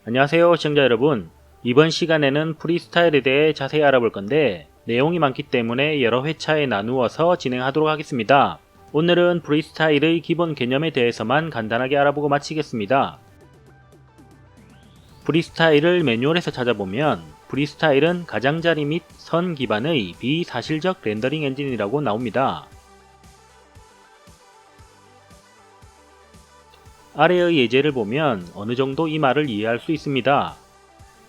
안녕하세요 시청자 여러분. 이번 시간에는 프리스타일에 대해 자세히 알아볼 건데 내용이 많기 때문에 여러 회차에 나누어서 진행하도록 하겠습니다. 오늘은 프리스타일의 기본 개념에 대해서만 간단하게 알아보고 마치겠습니다. 프리스타일을 매뉴얼에서 찾아보면 프리스타일은 가장자리 및 선 기반의 비사실적 렌더링 엔진이라고 나옵니다. 아래의 예제를 보면 어느 정도 이 말을 이해할 수 있습니다.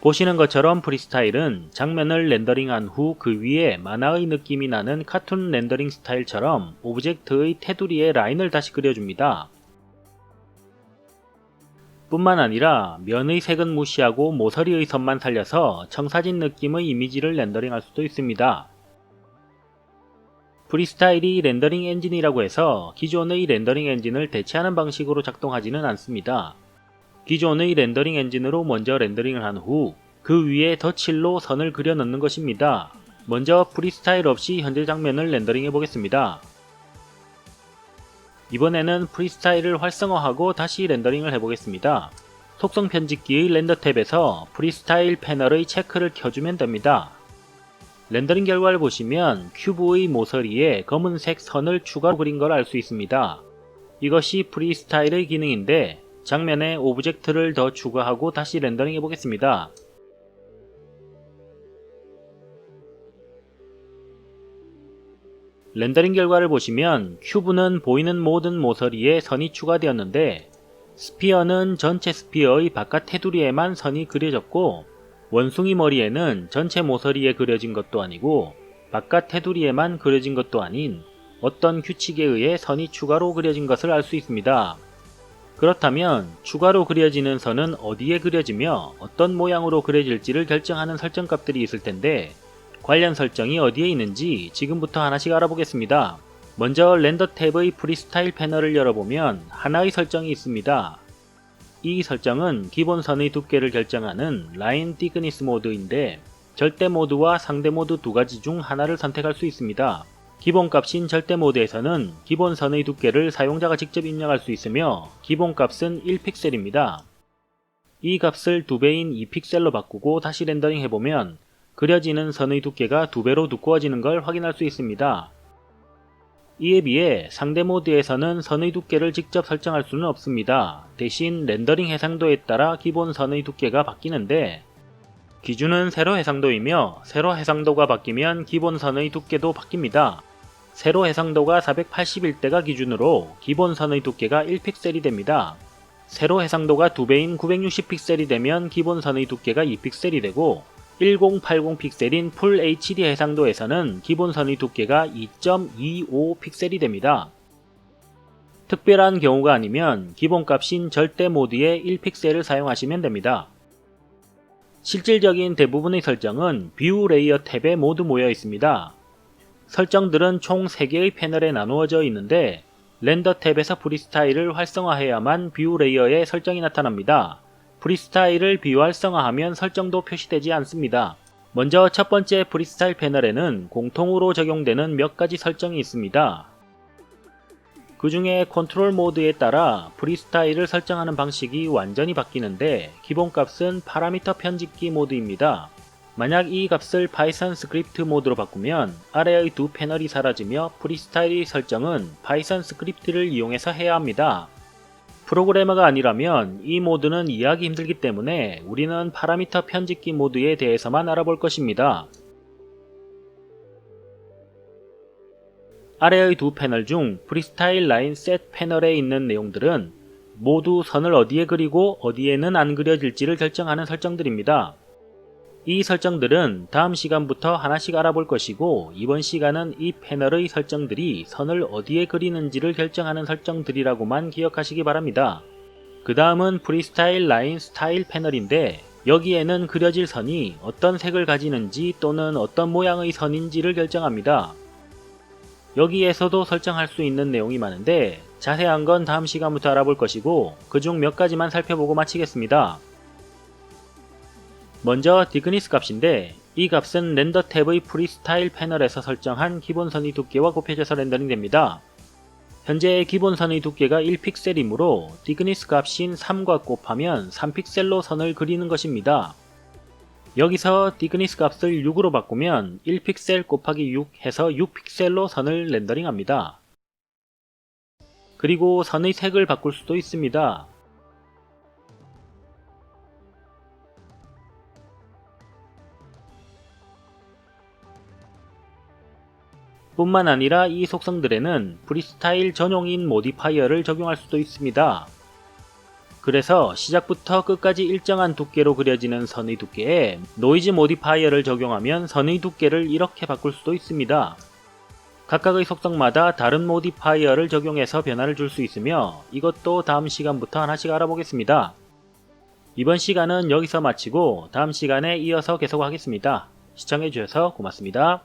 보시는 것처럼 프리스타일은 장면을 렌더링한 후 그 위에 만화의 느낌이 나는 카툰 렌더링 스타일처럼 오브젝트의 테두리에 라인을 다시 그려줍니다. 뿐만 아니라 면의 색은 무시하고 모서리의 선만 살려서 청사진 느낌의 이미지를 렌더링할 수도 있습니다. 프리스타일이 렌더링 엔진이라고 해서 기존의 렌더링 엔진을 대체하는 방식으로 작동하지는 않습니다. 기존의 렌더링 엔진으로 먼저 렌더링을 한 후 그 위에 덧칠로 선을 그려 넣는 것입니다. 먼저 프리스타일 없이 현재 장면을 렌더링 해보겠습니다. 이번에는 프리스타일을 활성화하고 다시 렌더링을 해보겠습니다. 속성 편집기의 렌더 탭에서 프리스타일 패널의 체크를 켜주면 됩니다. 렌더링 결과를 보시면 큐브의 모서리에 검은색 선을 추가로 그린 걸 알 수 있습니다. 이것이 프리스타일의 기능인데 장면에 오브젝트를 더 추가하고 다시 렌더링 해보겠습니다. 렌더링 결과를 보시면 큐브는 보이는 모든 모서리에 선이 추가되었는데 스피어는 전체 스피어의 바깥 테두리에만 선이 그려졌고 원숭이 머리에는 전체 모서리에 그려진 것도 아니고 바깥 테두리에만 그려진 것도 아닌 어떤 규칙에 의해 선이 추가로 그려진 것을 알 수 있습니다. 그렇다면 추가로 그려지는 선은 어디에 그려지며 어떤 모양으로 그려질지를 결정하는 설정값들이 있을 텐데 관련 설정이 어디에 있는지 지금부터 하나씩 알아보겠습니다. 먼저 렌더 탭의 프리스타일 패널을 열어보면 하나의 설정이 있습니다. 이 설정은 기본 선의 두께를 결정하는 라인 thickness 모드인데 절대 모드와 상대 모드 두 가지 중 하나를 선택할 수 있습니다. 기본값인 절대 모드에서는 기본 선의 두께를 사용자가 직접 입력할 수 있으며 기본값은 1픽셀입니다. 이 값을 2배인 2픽셀로 바꾸고 다시 렌더링 해보면 그려지는 선의 두께가 2배로 두꺼워지는 걸 확인할 수 있습니다. 이에 비해 상대 모드에서는 선의 두께를 직접 설정할 수는 없습니다. 대신 렌더링 해상도에 따라 기본 선의 두께가 바뀌는데 기준은 세로 해상도이며 세로 해상도가 바뀌면 기본 선의 두께도 바뀝니다. 세로 해상도가 480일 때가 기준으로 기본 선의 두께가 1픽셀이 됩니다. 세로 해상도가 2배인 960픽셀이 되면 기본 선의 두께가 2픽셀이 되고 1080 픽셀인 풀 HD 해상도에서는 기본 선의 두께가 2.25 픽셀이 됩니다. 특별한 경우가 아니면 기본값인 절대 모드의 1픽셀을 사용하시면 됩니다. 실질적인 대부분의 설정은 뷰 레이어 탭에 모두 모여 있습니다. 설정들은 총 3개의 패널에 나누어져 있는데 렌더 탭에서 프리스타일을 활성화해야만 뷰 레이어에 설정이 나타납니다. 프리스타일을 비활성화하면 설정도 표시되지 않습니다. 먼저 첫 번째 프리스타일 패널에는 공통으로 적용되는 몇 가지 설정이 있습니다. 그 중에 컨트롤 모드에 따라 프리스타일을 설정하는 방식이 완전히 바뀌는데 기본값은 파라미터 편집기 모드입니다. 만약 이 값을 파이썬 스크립트 모드로 바꾸면 아래의 두 패널이 사라지며 프리스타일 설정은 파이썬 스크립트를 이용해서 해야 합니다. 프로그래머가 아니라면 이 모드는 이해하기 힘들기 때문에 우리는 파라미터 편집기 모드에 대해서만 알아볼 것입니다. 아래의 두 패널 중 프리스타일 라인 셋 패널에 있는 내용들은 모두 선을 어디에 그리고 어디에는 안 그려질지를 결정하는 설정들입니다. 이 설정들은 다음 시간부터 하나씩 알아볼 것이고 이번 시간은 이 패널의 설정들이 선을 어디에 그리는지를 결정하는 설정들이라고만 기억하시기 바랍니다. 그 다음은 프리스타일 라인 스타일 패널인데 여기에는 그려질 선이 어떤 색을 가지는지 또는 어떤 모양의 선인지를 결정합니다. 여기에서도 설정할 수 있는 내용이 많은데 자세한 건 다음 시간부터 알아볼 것이고 그중 몇 가지만 살펴보고 마치겠습니다. 먼저 thickness 값인데 이 값은 렌더 탭의 프리스타일 패널에서 설정한 기본 선의 두께와 곱해져서 렌더링 됩니다. 현재 기본 선의 두께가 1픽셀이므로 디그니스 값인 3과 곱하면 3픽셀로 선을 그리는 것입니다. 여기서 디그니스 값을 6으로 바꾸면 1픽셀 곱하기 6 해서 6픽셀로 선을 렌더링합니다. 그리고 선의 색을 바꿀 수도 있습니다. 뿐만 아니라 이 속성들에는 프리스타일 전용인 모디파이어를 적용할 수도 있습니다. 그래서 시작부터 끝까지 일정한 두께로 그려지는 선의 두께에 노이즈 모디파이어를 적용하면 선의 두께를 이렇게 바꿀 수도 있습니다. 각각의 속성마다 다른 모디파이어를 적용해서 변화를 줄 수 있으며 이것도 다음 시간부터 하나씩 알아보겠습니다. 이번 시간은 여기서 마치고 다음 시간에 이어서 계속하겠습니다. 시청해주셔서 고맙습니다.